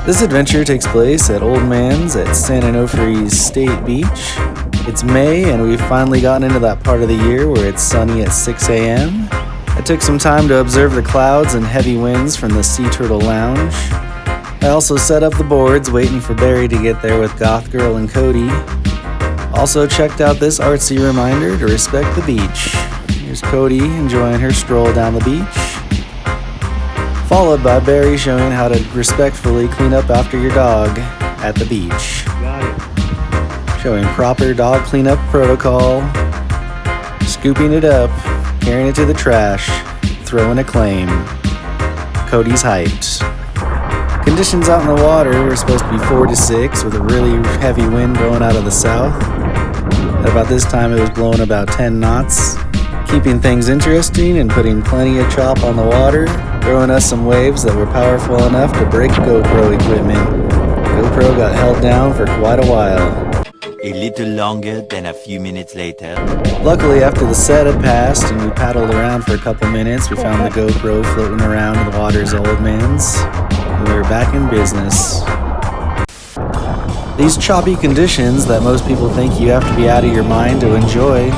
This adventure takes place at Old Man's at San Onofre State Beach. It's May, and we've finally gotten into that part of the year where it's sunny at 6 a.m. I took some time to observe the clouds and heavy winds from the Sea Turtle Lounge. I also set up the boards, waiting for Barry to get there with Goth Girl and Cody. Also checked out this artsy reminder to respect the beach. Here's Cody enjoying her stroll down the beach, followed by Barry showing how to respectfully clean up after your dog at the beach. Showing proper dog cleanup protocol, scooping it up, carrying it to the trash, throwing a claim. Cody's hyped. Conditions out in the water were supposed to be 4 to 6 with a really heavy wind blowing out of the south. At about this time it was blowing about 10 knots, keeping things interesting and putting plenty of chop on the water, throwing us some waves that were powerful enough to break GoPro equipment. GoPro got held down for quite a while. A little longer than a few minutes later. Luckily, after the set had passed and we paddled around for a couple minutes, we found the GoPro floating around in the waters of Old Man's, and we were back in business. These choppy conditions that most people think you have to be out of your mind to enjoy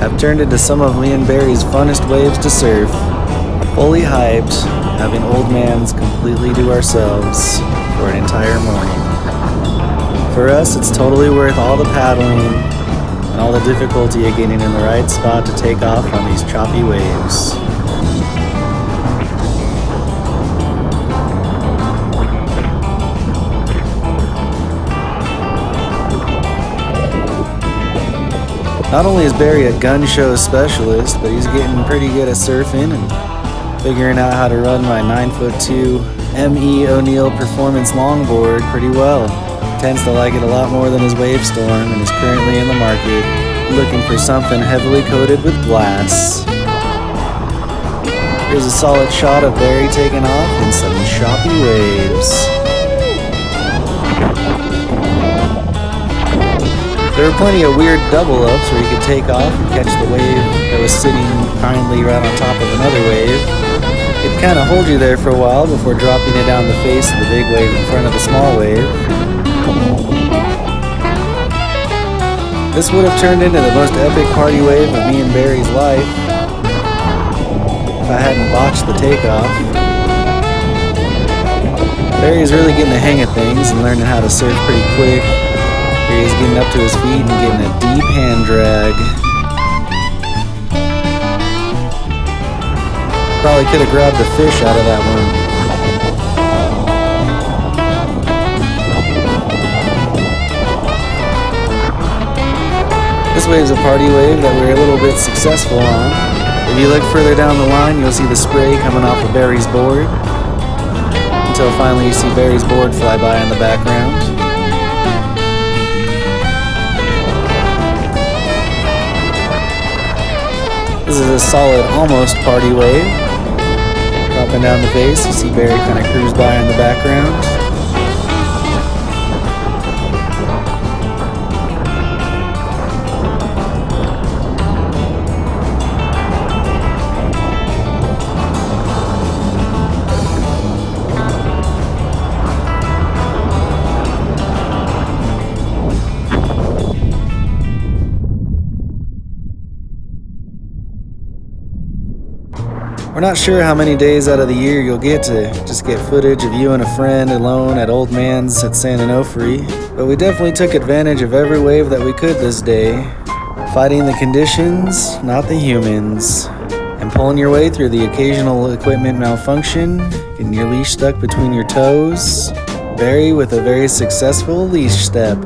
have turned into some of me and Barry's funnest waves to surf. Fully hyped, having Old Man's completely to ourselves for an entire morning. For us, it's totally worth all the paddling and all the difficulty of getting in the right spot to take off on these choppy waves. Not only is Barry a gun show specialist, but he's getting pretty good at surfing and figuring out how to run my 9'2" M.E. O'Neill Performance longboard pretty well. Tends to like it a lot more than his Wave Storm and is currently in the market looking for something heavily coated with glass. Here's a solid shot of Barry taking off in some choppy waves. There were plenty of weird double-ups where you could take off and catch the wave that was sitting kindly right on top of another wave. It'd kind of hold you there for a while before dropping it down the face of the big wave in front of the small wave. This would have turned into the most epic party wave of me and Barry's life if I hadn't botched the takeoff. Barry's really getting the hang of things and learning how to surf pretty quick. Here he's getting up to his feet and getting a deep hand drag. Probably could have grabbed a fish out of that one. This wave's a party wave that we're a little bit successful on. If you look further down the line, you'll see the spray coming off of Barry's board, until finally you see Barry's board fly by in the background. This is a solid almost party wave. Dropping down the face, you see Barry kind of cruise by in the background. We're not sure how many days out of the year you'll get to just get footage of you and a friend alone at Old Man's at San Onofre, but we definitely took advantage of every wave that we could this day, fighting the conditions, not the humans, and pulling your way through the occasional equipment malfunction, getting your leash stuck between your toes, Barry with a very successful leash step.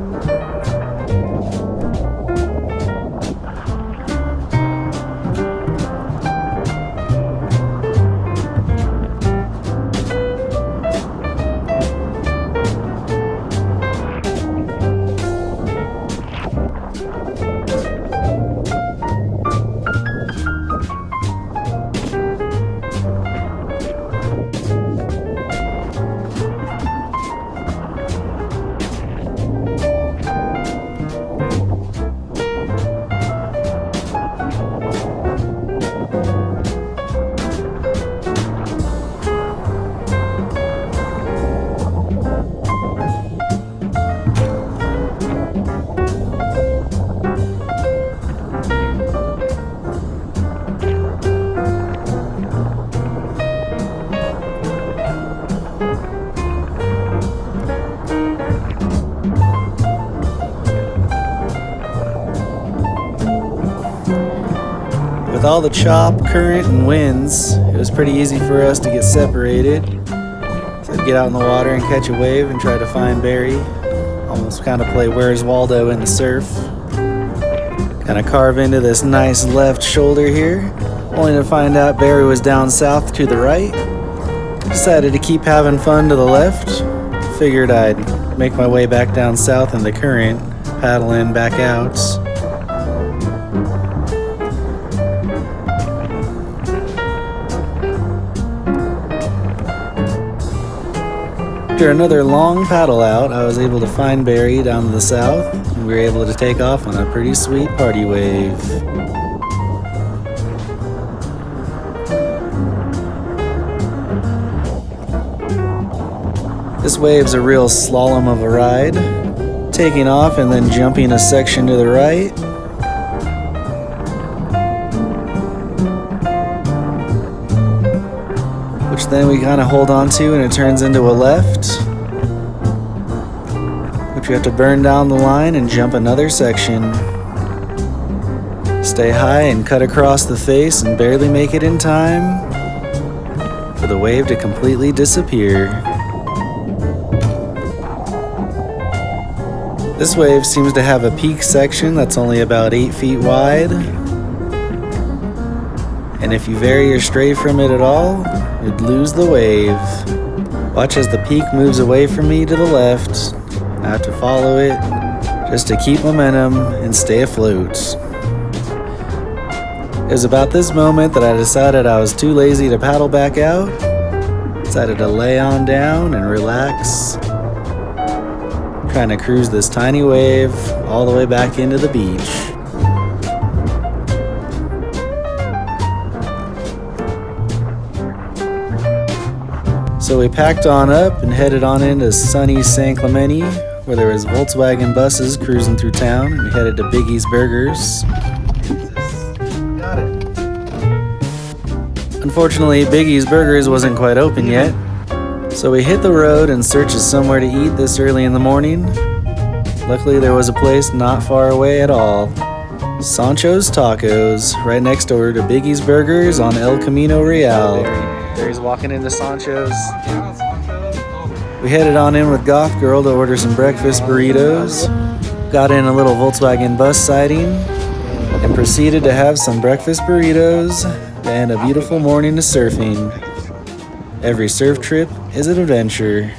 With all the chop, current, and winds, it was pretty easy for us to get separated. So I'd get out in the water and catch a wave and try to find Barry. Almost kind of play Where's Waldo in the surf. Kind of carve into this nice left shoulder here, only to find out Barry was down south to the right. Decided to keep having fun to the left. Figured I'd make my way back down south in the current, paddle in back out. After another long paddle out, I was able to find Barry down to the south, and we were able to take off on a pretty sweet party wave. This wave's a real slalom of a ride, taking off and then jumping a section to the right. Which then we kind of hold on to and it turns into a left. Which we have to burn down the line and jump another section. Stay high and cut across the face and barely make it in time for the wave to completely disappear. This wave seems to have a peak section that's only about 8 feet wide. And if you vary or stray from it at all, you'd lose the wave. Watch as the peak moves away from me to the left. I have to follow it just to keep momentum and stay afloat. It was about this moment that I decided I was too lazy to paddle back out. Decided to lay on down and relax. Trying to cruise this tiny wave all the way back into the beach. So we packed on up and headed on into sunny San Clemente, where there was Volkswagen buses cruising through town, and we headed to Biggie's Burgers. Got it. Unfortunately, Biggie's Burgers wasn't quite open yet, so we hit the road in search of somewhere to eat this early in the morning. Luckily, there was a place not far away at all. Sancho's Tacos, right next door to Biggie's Burgers on El Camino Real. Barry's walking into Sancho's. We headed on in with Goth Girl to order some breakfast burritos. Got in a little Volkswagen bus siding and proceeded to have some breakfast burritos and a beautiful morning of surfing. Every surf trip is an adventure.